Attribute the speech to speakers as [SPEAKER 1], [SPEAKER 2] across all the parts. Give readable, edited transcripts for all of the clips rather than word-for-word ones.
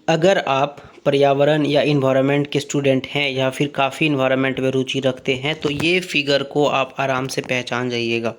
[SPEAKER 1] अगर आप पर्यावरण या इन्वायरमेंट के स्टूडेंट हैं या फिर काफ़ी इन्वायरमेंट में रुचि रखते हैं तो ये फिगर को आप आराम से पहचान जाइएगा।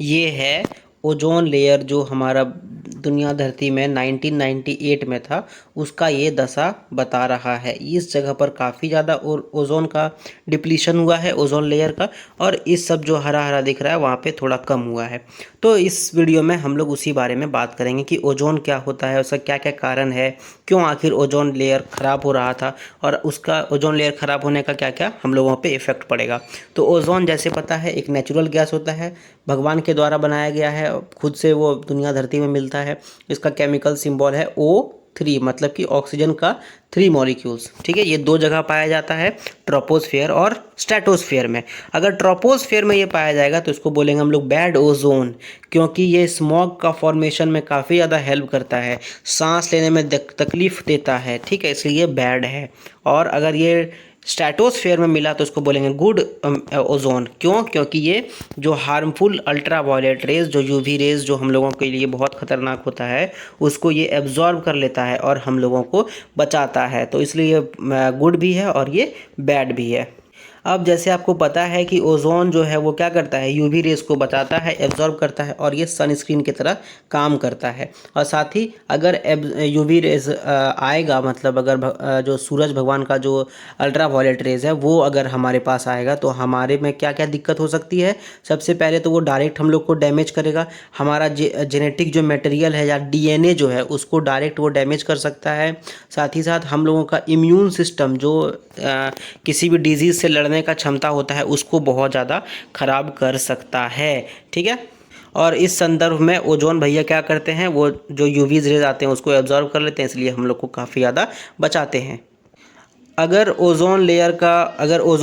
[SPEAKER 1] ये है ओजोन लेयर जो हमारा दुनिया धरती में 1998 में था, उसका ये दशा बता रहा है। इस जगह पर काफ़ी ज़्यादा ओजोन का डिप्लीशन हुआ है, ओजोन लेयर का, और इस सब जो हरा हरा दिख रहा है वहाँ पे थोड़ा कम हुआ है। तो इस वीडियो में हम लोग उसी बारे में बात करेंगे कि ओजोन क्या होता है, उसका क्या क्या कारण है, क्यों आखिर ओजोन लेयर ख़राब हो रहा था और उसका ओजोन लेयर ख़राब होने का क्या क्या हम लोगों पे इफ़ेक्ट पड़ेगा। तो ओजोन जैसे पता है एक नेचुरल गैस होता है, भगवान के द्वारा बनाया गया है, खुद से वो दुनिया धरती में मिलता है। इसका केमिकल सिंबल है O3, मतलब कि ऑक्सीजन का 3 मॉलिक्यूल्स। ठीक है, ये दो जगह पाया जाता है, ट्रोपोस्फेयर और स्ट्रेटोस्फेयर में। अगर ट्रोपोस्फेयर में ये पाया जाएगा तो इसको बोलेंगे हम लोग बैड ओजोन, क्योंकि ये स्मॉग का फॉर्मेशन में काफ़ी ज़्यादा हेल्प करता है, सांस लेने में तकलीफ देता है। ठीक है, इसलिए ये बैड है। और अगर ये स्ट्रेटोस्फेयर में मिला तो इसको बोलेंगे गुड ओजोन। क्यों? क्योंकि ये जो हार्मफुल अल्ट्रा वायलेट रेज, जो यूवी रेज जो हम लोगों के लिए बहुत ख़तरनाक होता है, उसको ये एब्जॉर्ब कर लेता है और हम लोगों को बचाता है। तो इसलिए ये गुड भी है और ये बैड भी है। अब जैसे आपको पता है कि ओजोन जो है वो क्या करता है, यूवी रेस को बचाता है, एब्जॉर्ब करता है, और ये सनस्क्रीन की तरह काम करता है। और साथ ही अगर यूवी रेस आएगा, मतलब अगर जो सूरज भगवान का जो अल्ट्रा वायलेट रेज है वो अगर हमारे पास आएगा तो हमारे में क्या क्या दिक्कत हो सकती है। सबसे पहले तो वो डायरेक्ट हम लोग को डैमेज करेगा, हमारा जेनेटिक जो मटेरियल है या डीएनए जो है उसको डायरेक्ट वो डैमेज कर सकता है। साथ ही साथ हम लोगों का इम्यून सिस्टम जो किसी भी डिजीज़ से लड़ने का क्षमता होता है उसको बहुत ज़्यादा ख़राब कर सकता है। ठीक है, और इस संदर्भ में ओजोन भैया क्या करते हैं, वो जो यूवीज रेज आते हैं उसको एब्जॉर्ब कर लेते हैं, इसलिए हम लोग को काफ़ी ज़्यादा बचाते हैं। अगर ओजोन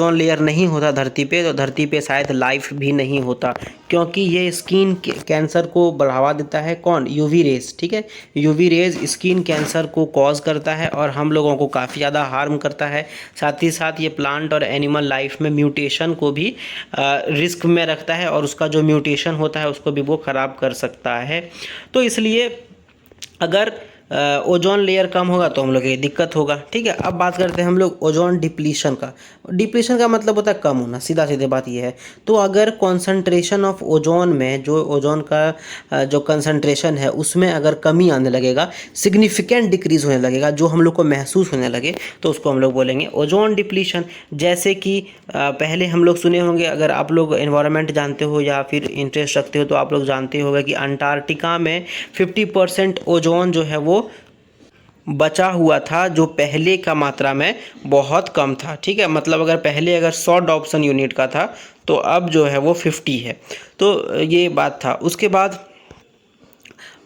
[SPEAKER 1] लेयर नहीं होता धरती पे तो धरती पे शायद लाइफ भी नहीं होता, क्योंकि ये स्किन कैंसर को बढ़ावा देता है। कौन? UV rays. ठीक है, यूवी रेज स्किन कैंसर को कॉज करता है और हम लोगों को काफ़ी ज़्यादा हार्म करता है। साथ ही साथ ये प्लांट और एनिमल लाइफ में म्यूटेशन को भी रिस्क में रखता है, और उसका जो म्यूटेशन होता है उसको भी वो ख़राब कर सकता है। तो इसलिए अगर ओजोन लेयर कम होगा तो हम लोग ये दिक्कत होगा। ठीक है, अब बात करते हैं हम लोग ओजोन डिप्लीशन का। डिप्लीशन का मतलब होता है कम होना, सीधा सीधे बात ये है। तो अगर कॉन्सेंट्रेशन ऑफ ओजोन में, जो ओजोन का जो कंसंट्रेशन है उसमें अगर कमी आने लगेगा, सिग्निफिकेंट डिक्रीज होने लगेगा, जो हम लोग को महसूस होने लगे, तो उसको हम लोग बोलेंगे ओजोन डिप्लीशन। जैसे कि पहले हम लोग सुने होंगे, अगर आप लोग एनवायरनमेंट जानते हो या फिर इंटरेस्ट रखते हो तो आप लोग जानते होंगे कि अंटार्कटिका में 50% ओजोन जो है वो बचा हुआ था, जो पहले का मात्रा में बहुत कम था। ठीक है, मतलब अगर 100 डॉप्सन यूनिट का था तो अब जो है वो 50 है। तो ये बात था। उसके बाद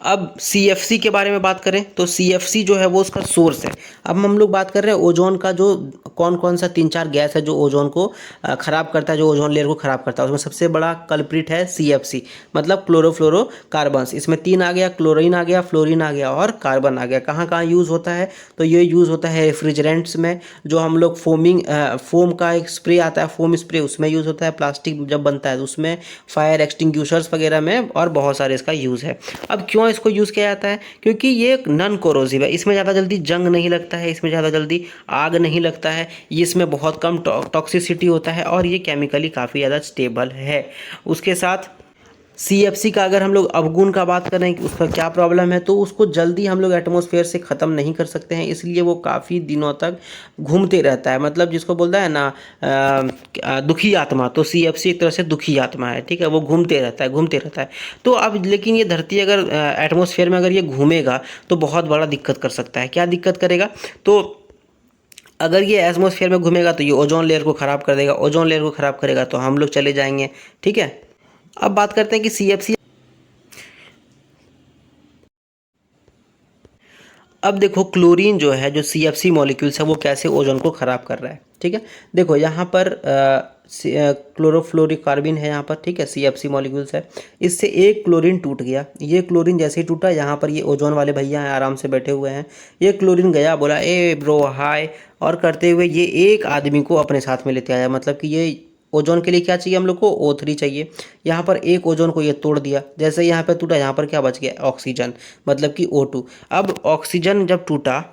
[SPEAKER 1] अब CFC के बारे में बात करें तो CFC जो है वो उसका सोर्स है। अब हम लोग बात कर रहे हैं ओजोन का, जो कौन कौन सा 3-4 गैस है जो ओजोन को ख़राब करता है, जो ओजोन लेयर को ख़राब करता है। उसमें सबसे बड़ा कल्प्रिट है CFC, मतलब क्लोरोफ्लोरोकार्बन्स। इसमें 3 आ गया, क्लोरीन आ गया, फ्लोरीन आ गया और कार्बन आ गया। कहाँ कहाँ यूज़ होता है? तो ये यूज़ होता है रेफ्रिजरेंट्स में, जो हम लोग फोम का एक स्प्रे आता है, फोम स्प्रे, उसमें यूज़ होता है। प्लास्टिक जब बनता है तो उसमें, फायर एक्सटिंग्विशर्स वगैरह में, और बहुत सारे इसका यूज़ है। अब क्यों इसको यूज़ किया जाता है? क्योंकि ये एक नॉन कोरोसिव है, इसमें ज़्यादा जल्दी जंग नहीं लगता है, इसमें ज़्यादा जल्दी आग नहीं लगता है, ये इसमें बहुत कम टॉक्सिसिटी होता है, और ये केमिकली काफ़ी ज़्यादा स्टेबल है। उसके साथ CFC का अगर हम लोग अवगुण का बात करें कि उसका क्या प्रॉब्लम है, तो उसको जल्दी हम लोग एटमॉस्फेयर से ख़त्म नहीं कर सकते हैं, इसलिए वो काफ़ी दिनों तक घूमते रहता है। मतलब जिसको बोलता है ना दुखी आत्मा, तो CFC एक तरह से दुखी आत्मा है। ठीक है, वो घूमते रहता है, घूमते रहता है। तो अब लेकिन ये धरती अगर एटमॉस्फेयर में अगर ये घूमेगा तो बहुत बड़ा दिक्कत कर सकता है। क्या दिक्कत करेगा? तो अगर ये एटमॉस्फेयर में घूमेगा तो ये ओजोन लेयर को ख़राब कर देगा, ओजोन लेयर को ख़राब करेगा तो हम लोग चले जाएंगे। ठीक है, अब बात करते हैं कि CFC। अब देखो क्लोरीन जो है, जो CFC मॉलिक्यूल्स है, वो कैसे ओजोन को ख़राब कर रहा है। ठीक है, देखो यहाँ पर क्लोरोफ्लोरोकार्बन है यहाँ पर। ठीक है, CFC मॉलिक्यूल्स है, इससे एक क्लोरीन टूट गया। ये क्लोरीन जैसे ही टूटा, यहाँ पर ये ओजोन वाले भैया हैं, आराम से बैठे हुए हैं। ये क्लोरीन गया, बोला ए ब्रो हाय, और करते हुए ये एक आदमी को अपने साथ में लेते आया। मतलब कि ये ओजोन के लिए क्या चाहिए हम लोग को? O3 चाहिए। यहाँ पर एक ओजोन को ये तोड़ दिया, जैसे यहाँ पे टूटा, यहाँ पर क्या बच गया? ऑक्सीजन, मतलब कि O2। अब ऑक्सीजन जब टूटा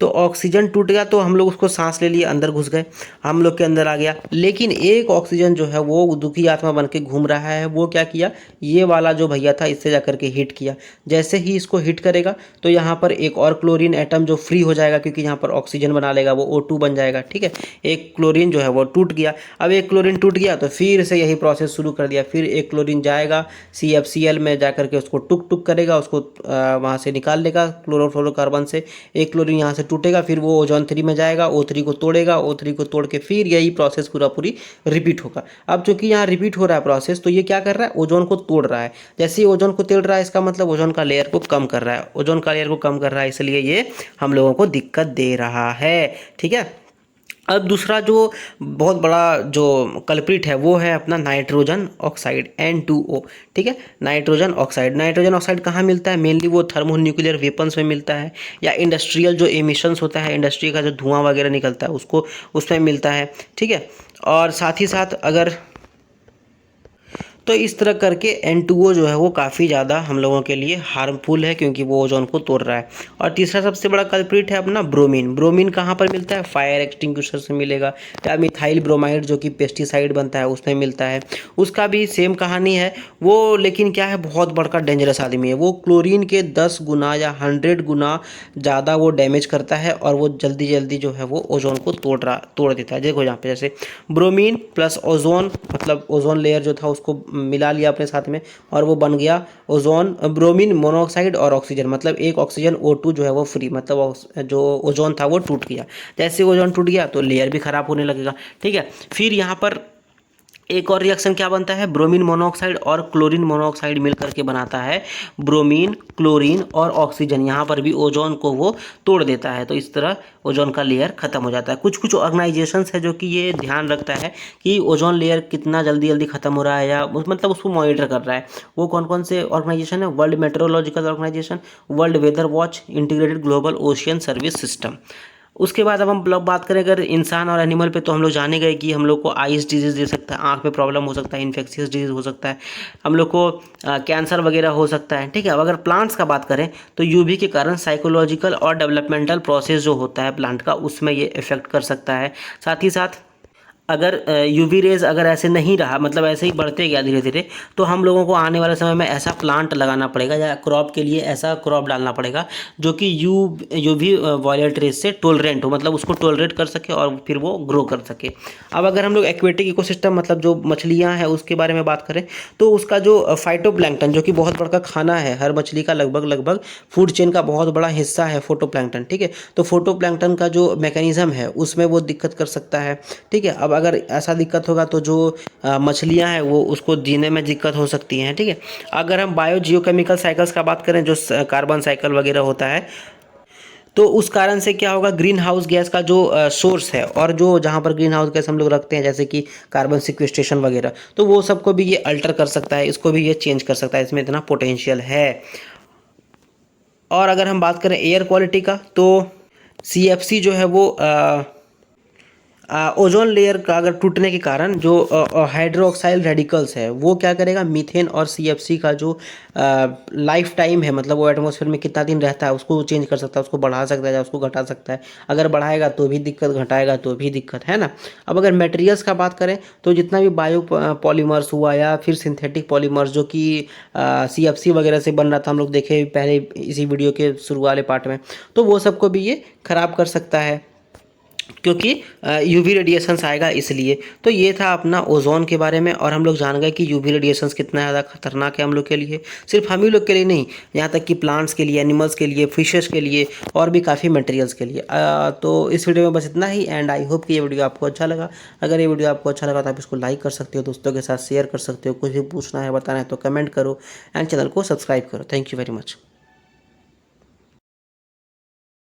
[SPEAKER 1] तो ऑक्सीजन टूट गया तो हम लोग उसको सांस ले लिए, अंदर घुस गए, हम लोग के अंदर आ गया। लेकिन एक ऑक्सीजन जो है वो दुखी आत्मा बन के घूम रहा है, वो क्या किया, ये वाला जो भैया था इससे जा करके हिट किया। जैसे ही इसको हिट करेगा तो यहाँ पर एक और क्लोरीन एटम जो फ्री हो जाएगा, क्योंकि यहाँ पर ऑक्सीजन बना लेगा, वो O2 बन जाएगा। ठीक है, एक क्लोरीन जो है वो टूट गया। अब एक क्लोरीन टूट गया तो फिर से यही प्रोसेस शुरू कर दिया, फिर एक क्लोरीन जाएगा CFCl में जा करके उसको टुक टुक करेगा, उसको वहाँ से निकाल लेगा क्लोरोफ्लोरोकार्बन से। एक क्लोरीन यहाँ से टूटेगा, फिर वो ओजोन 3 में जाएगा, O3 को तोड़ेगा, O3 को तोड़ के फिर यही प्रोसेस पूरी रिपीट होगा। अब चूंकि यहाँ रिपीट हो रहा है प्रोसेस, तो ये क्या कर रहा है, ओजोन को तोड़ रहा है। जैसे ही ओजोन को तोड़ रहा है, इसका मतलब ओजोन का लेयर को कम कर रहा है, ओजोन का लेयर को कम कर रहा है, इसलिए ये हम लोगों को दिक्कत दे रहा है। ठीक है, अब दूसरा जो बहुत बड़ा जो कल्प्रिट है वो है अपना नाइट्रोजन ऑक्साइड N2O। ठीक है, नाइट्रोजन ऑक्साइड कहाँ मिलता है, मेनली वो थर्मोन्यूक्लियर वेपन्स में मिलता है, या इंडस्ट्रियल जो एमिशंस होता है, इंडस्ट्री का जो धुआं वगैरह निकलता है उसको, उसमें मिलता है। ठीक है, और साथ ही साथ अगर तो इस तरह करके N2O जो है वो काफ़ी ज़्यादा हम लोगों के लिए हार्मफुल है, क्योंकि वो ओजोन को तोड़ रहा है। और तीसरा सबसे बड़ा कल्प्रिट है अपना ब्रोमीन कहाँ पर मिलता है, फायर एक्सटिंग्विशर से मिलेगा, या मिथाइल ब्रोमाइड जो कि पेस्टिसाइड बनता है उसमें मिलता है, उसका भी सेम कहानी है वो। लेकिन क्या है, बहुत बड़का डेंजरस आदमी है वो, क्लोरीन के 10 गुना या 100 गुना ज़्यादा वो डैमेज करता है, और वो जल्दी जल्दी जो है वो ओजोन को तोड़ देता है। देखो यहाँ पे जैसे ब्रोमीन प्लस ओजोन, मतलब ओजोन लेयर जो था उसको मिला लिया अपने साथ में, और वो बन गया ओजोन, ब्रोमीन मोनोऑक्साइड और ऑक्सीजन, मतलब एक ऑक्सीजन O2 जो है वो फ्री, मतलब जो ओजोन था वो टूट गया। जैसे ओजोन टूट गया तो लेयर भी खराब होने लगेगा। ठीक है, फिर यहाँ पर एक और रिएक्शन क्या बनता है, ब्रोमीन मोनोऑक्साइड और क्लोरीन मोनोऑक्साइड मिल करके बनाता है ब्रोमीन, क्लोरीन और ऑक्सीजन। यहाँ पर भी ओजोन को वो तोड़ देता है, तो इस तरह ओजोन का लेयर खत्म हो जाता है। कुछ कुछ ऑर्गेनाइजेशंस है जो कि ये ध्यान रखता है कि ओजोन लेयर कितना जल्दी जल्दी खत्म हो रहा है, या मतलब उसको मॉनिटर कर रहा है। वो कौन कौन से ऑर्गेनाइजेशन है, world meteorological organisation, world weather watch, integrated global ocean service system. उसके बाद अब हम लोग बात करें अगर इंसान और एनिमल पे, तो हम लोग जाने गए कि हम लोग को आइस डिजीज़ दे सकता है, आँख में प्रॉब्लम हो सकता है, इन्फेक्शियस डिजीज़ हो सकता है, हम लोग को कैंसर वगैरह हो सकता है। ठीक है, अब अगर प्लांट्स का बात करें तो यूवी के कारण साइकोलॉजिकल और डेवलपमेंटल प्रोसेस जो होता है प्लांट का, उसमें ये इफेक्ट कर सकता है। साथ ही साथ अगर यूवी रेज अगर ऐसे नहीं रहा, मतलब ऐसे ही बढ़ते गया धीरे धीरे, तो हम लोगों को आने वाले समय में ऐसा प्लांट लगाना पड़ेगा, या क्रॉप के लिए ऐसा क्रॉप डालना पड़ेगा जो कि यूवी वायलेट रेज से टोलरेंट हो, मतलब उसको टोलरेट कर सके और फिर वो ग्रो कर सके। अब अगर हम लोग एक्वेटिक इकोसिस्टम, मतलब जो मछलियाँ हैं उसके बारे में बात करें, तो उसका जो फाइटोप्लैंक्टन, जो कि बहुत बड़ा खाना है हर मछली का, लगभग फूड चेन का बहुत बड़ा हिस्सा है फोटोप्लैंक्टन। ठीक है, तो फोटोप्लैंक्टन का जो मैकेनिज्म है उसमें वो दिक्कत कर सकता है। ठीक है, अब अगर ऐसा दिक्कत होगा तो जो मछलियां हैं वो उसको जीने में दिक्कत हो सकती हैं। ठीक है, अगर हम बायो जियोकेमिकल साइकिल्स का बात करें, जो कार्बन साइकिल वगैरह होता है, तो उस कारण से क्या होगा, ग्रीन हाउस गैस का जो सोर्स है, और जो जहाँ पर ग्रीन हाउस गैस हम लोग रखते हैं जैसे कि कार्बन सिक्वेस्ट्रेशन वगैरह, तो वो सबको भी ये अल्टर कर सकता है, इसको भी ये चेंज कर सकता है, इसमें इतना पोटेंशियल है। और अगर हम बात करें एयर क्वालिटी का, तो CFC जो है वो ओजोन लेयर का अगर टूटने के कारण जो हाइड्रोक्साइल रेडिकल्स है वो क्या करेगा, मीथेन और CFC का जो लाइफ टाइम है, मतलब वो एटमॉस्फेयर में कितना दिन रहता है उसको चेंज कर सकता है, उसको बढ़ा सकता है या उसको घटा सकता है। अगर बढ़ाएगा तो भी दिक्कत, घटाएगा तो भी दिक्कत, है ना। अब अगर मटेरियल्स का बात करें तो जितना भी बायो पॉलीमर्स हुआ या फिर सिंथेटिक पॉलीमर्स जो कि CFC वगैरह से बन रहा था, हम लोग देखे पहले इसी वीडियो के शुरू वाले पार्ट में, तो वो सबको भी ये खराब कर सकता है, क्योंकि यूवी रेडिएशंस आएगा इसलिए। तो ये था अपना ओजोन के बारे में, और हम लोग जान गए कि यूवी रेडिएशंस कितना ज़्यादा खतरनाक है हम लोग के लिए, सिर्फ हम ही लोग के लिए नहीं, यहाँ तक कि प्लांट्स के लिए, एनिमल्स के लिए, फिशेस के लिए, और भी काफ़ी मटेरियल्स के लिए। तो इस वीडियो में बस इतना ही, एंड आई होप कि ये वीडियो आपको अच्छा लगा। अगर ये वीडियो आपको अच्छा लगा तो आप इसको लाइक कर सकते हो, दोस्तों के साथ शेयर कर सकते हो, कुछ भी पूछना है बताना है तो कमेंट करो, एंड चैनल को सब्सक्राइब करो। Thank you very much.